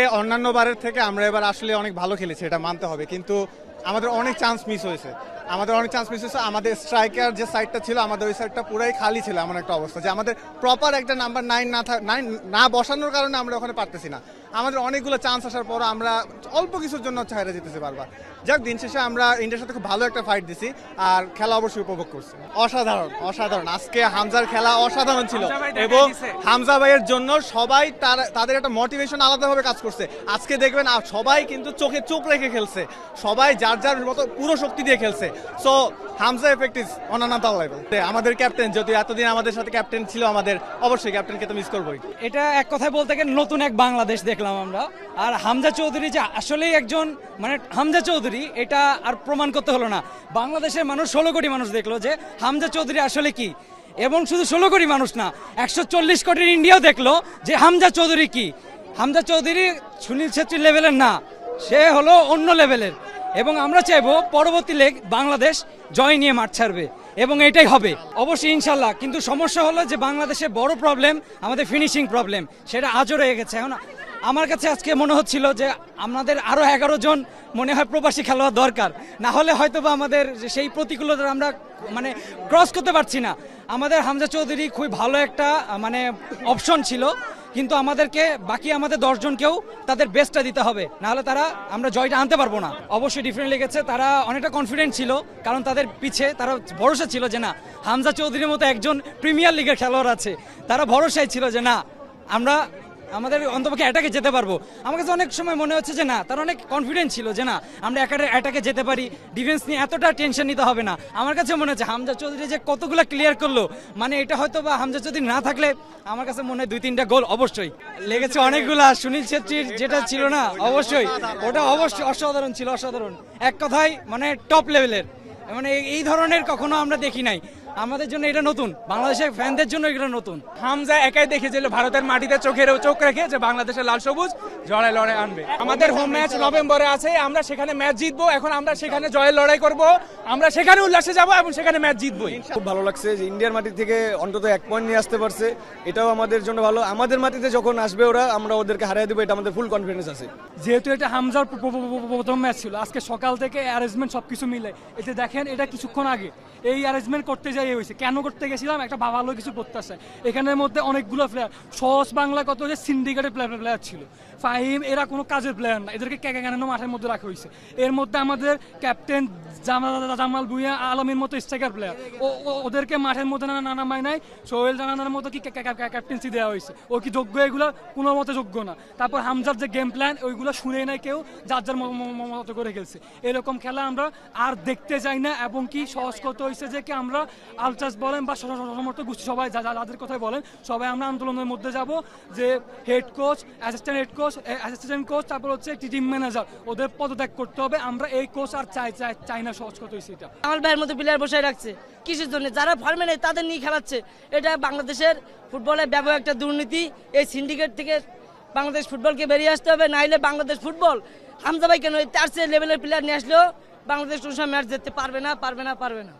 অন্যান্য বারের থেকে আমরা এবার আসলে অনেক ভালো খেলেছি, এটা মানতে হবে, কিন্তু আমাদের অনেক চান্স মিস হয়েছে। আমাদের স্ট্রাইকার যে সাইডটা ছিল, আমাদের ওই সাইডটা পুরাই খালি ছিল। এমন একটা অবস্থা যে আমাদের প্রপার একটা নাম্বার 9 না বসানোর কারণে আমরা ওখানে পারতেছি না। আমাদের অনেকগুলো চান্স আসার পর আমরা অল্প কিছুর জন্য হেরে যেতেছি বারবার। যাক, দিন শেষে আমরা ইন্ডিয়ার সাথে খুব ভালো একটা ফাইট দিছি, আর খেলা অবশ্যই উপভোগ করছি। অসাধারণ আজকে হামজার খেলা অসাধারণ ছিল, এবং হামজা ভাইয়ের জন্য সবাই তাদের একটা মোটিভেশন আলাদাভাবে কাজ করছে। আজকে দেখবেন সবাই কিন্তু চোখে চোখ রেখে খেলছে, সবাই যার যার মতো পুরো শক্তি দিয়ে খেলছে। So Hamza effect is on another level. আমাদের ক্যাপ্টেন, যদি এতদিন আমাদের সাথে ক্যাপ্টেন ছিল, আমাদের অবশ্যই ক্যাপ্টেনকে তো মিস করবোই। এটা এক কথায় বলতে গেলে নতুন এক বাংলাদেশ দেখলাম আমরা। আর হামজা চৌধুরী যে আসলেই একজন হামজা চৌধুরী, এটা আর প্রমাণ করতে হলো না। বাংলাদেশের মানুষ 16 কোটি মানুষ দেখলো যে হামজা চৌধুরী আসলে কি। এবং শুধু 16 কোটি মানুষ না, 140 কোটির ইন্ডিয়াও দেখলো যে হামজা চৌধুরী কি। হামজা চৌধুরী সুনীল ছেত্রী লেভেলের না, সে হলো অন্য লেভেলের। এবং আমরা চাইবো পরবর্তী লেগ বাংলাদেশ জয় নিয়ে মাঠ ছাড়বে, এবং এটাই হবে অবশ্যই ইনশাল্লাহ। কিন্তু সমস্যা হলো যে বাংলাদেশের বড় প্রবলেম আমাদের ফিনিশিং প্রবলেম, সেটা আজও রয়ে গেছে। এখন আমার কাছে আজকে মনে হচ্ছিল যে আমাদের আরও 11 জন মনে হয় প্রবাসী খেলোয়াড় দরকার, না হলে হয়তো বা আমাদের সেই প্রতিকূলতা আমরা ক্রস করতে পারছি না। আমাদের হামজা চৌধুরী খুবই ভালো একটা অপশন ছিল, কিন্তু আমাদেরকে বাকি আমাদের 10 জনকেও তাদের বেস্টটা দিতে হবে, নাহলে আমরা জয়টা আনতে পারবো না। অবশ্যই ডিফারেন্ট লেগেছে, তারা অনেকটা কনফিডেন্ট ছিল, কারণ তাদের পিছে তারা ভরসা ছিল যে না, হামজা চৌধুরীর মতো একজন প্রিমিয়ার লিগের খেলোয়াড় আছে। তারা ভরসায় ছিল যে না, আমাদের অন্তপক্ষে অ্যাটাকে যেতে পারবো। আমার কাছে অনেক সময় মনে হচ্ছে যে না, তারা অনেক কনফিডেন্ট ছিল যে না, আমরা অ্যাটাকে যেতে পারি, ডিফেন্স নিয়ে এতটা টেনশন নিতে হবে না। আমার কাছে মনে হচ্ছে হামজা চৌধুরী যে কতগুলো ক্লিয়ার করলো, এটা হয়তো বা হামজা চৌধুরী না থাকলে আমার কাছে মনে হয় 2-3টা গোল অবশ্যই লেগেছে অনেকগুলা। সুনীল ছেত্রীর যেটা ছিল না, অবশ্যই ওটা অবশ্যই অসাধারণ ছিল, অসাধারণ। এক কথায় টপ লেভেলের, এই ধরনের কখনো আমরা দেখি নাই। আমাদের জন্য এটা নতুন, বাংলাদেশের ফ্যানদের জন্য এটা নতুন। হামজা একাই দেখেছিল ভারতের মাটিতে চোখ রেখে যে বাংলাদেশের লাল সবুজ লড়াই আনবে। আমাদের হোম ম্যাচ নভেম্বরে আছে, আমরা সেখানে ম্যাচ জিতবো। এখন আমরা সেখানে জয়ের লড়াই করব, আমরা সেখানে উল্লাসে যাব এবং সেখানে ম্যাচ জিতবই। খুব ভালো লাগছে যে ইন্ডিয়ার মাটি থেকে অন্তত 1 পয়েন্ট নিয়ে আসতে পারছে, এটাও আমাদের জন্য ভালো। আমাদের মাটিতে যখন আসবে ওরা, আমরা ওদেরকে হারিয়ে দেবো, এটা আমাদের ফুল কনফিডেন্স আছে। যেহেতু এটা হামজার প্রথম ম্যাচ ছিল, আজকে সকাল থেকে অ্যারেঞ্জমেন্ট সবকিছু মিলে এতে দেখেন, এটা কিছুক্ষণ আগে এই অ্যারেঞ্জমেন্ট করতে যাই হয়েছে। কেন করতে গেছিলাম, একটা ভালো কিছু করতে আসে। এখানের মধ্যে অনেকগুলো প্লেয়ার, সহজ বাংলা কত যে সিন্ডিকেটের প্লেয়ার ছিল, ফাহিম, এরা কোনো কাজের প্লেয়ার না, এদেরকে কেন মাঠের মধ্যে রাখা হয়েছে। এর মধ্যে আমাদের ক্যাপ্টেন জামাল ভুঁইয়া আলমের মতো স্ট্রাইকার প্লেয়ার, ওদেরকে মাঠের মধ্যে নামায় নাই। সোহেল রানার মতো কি ক্যাপ্টেন্সি দেওয়া হয়েছে, ও কি যোগ্য? এগুলো কোনো মতে যোগ্য না। তারপর হামজার যে গেম প্ল্যান, ওইগুলো শুনে নাই কেউ, যার মতো করে খেলছে। এরকম খেলা আমরা আর দেখতে চাই না। এবং কি সহজ করতে হয়েছে যে কি আমরা আলট্রাস বলেন বা সমর্থক গোষ্ঠী সবাই যাদের কথাই বলেন, সবাই আমরা আন্দোলনের মধ্যে যাব যে হেড কোচ, অ্যাসিস্ট্যান্ট কোচ, তারপর হচ্ছে টিম ম্যানেজার, ওদের পদত্যাগ করতে হবে। আমরা এই কোচ আর চাই না। সহজ কথা হয়েছে এটা। আমার ভাইয়ের মতো প্লেয়ার বসায় রাখছে কিসের জন্য? যারা ফর্মে নেই তাদের নিয়ে খেলাচ্ছে। এটা বাংলাদেশের ফুটবলে ব্যাপক একটা দুর্নীতি। এই সিন্ডিকেট থেকে বাংলাদেশ ফুটবলকে বেরিয়ে আসতে হবে, নাইলে বাংলাদেশ ফুটবল হামজা ভাই কেন তার চেয়ে লেভেলের প্লেয়ার নিয়ে আসলেও বাংলাদেশ কোনো সময় ম্যাচ জিততে পারবে না।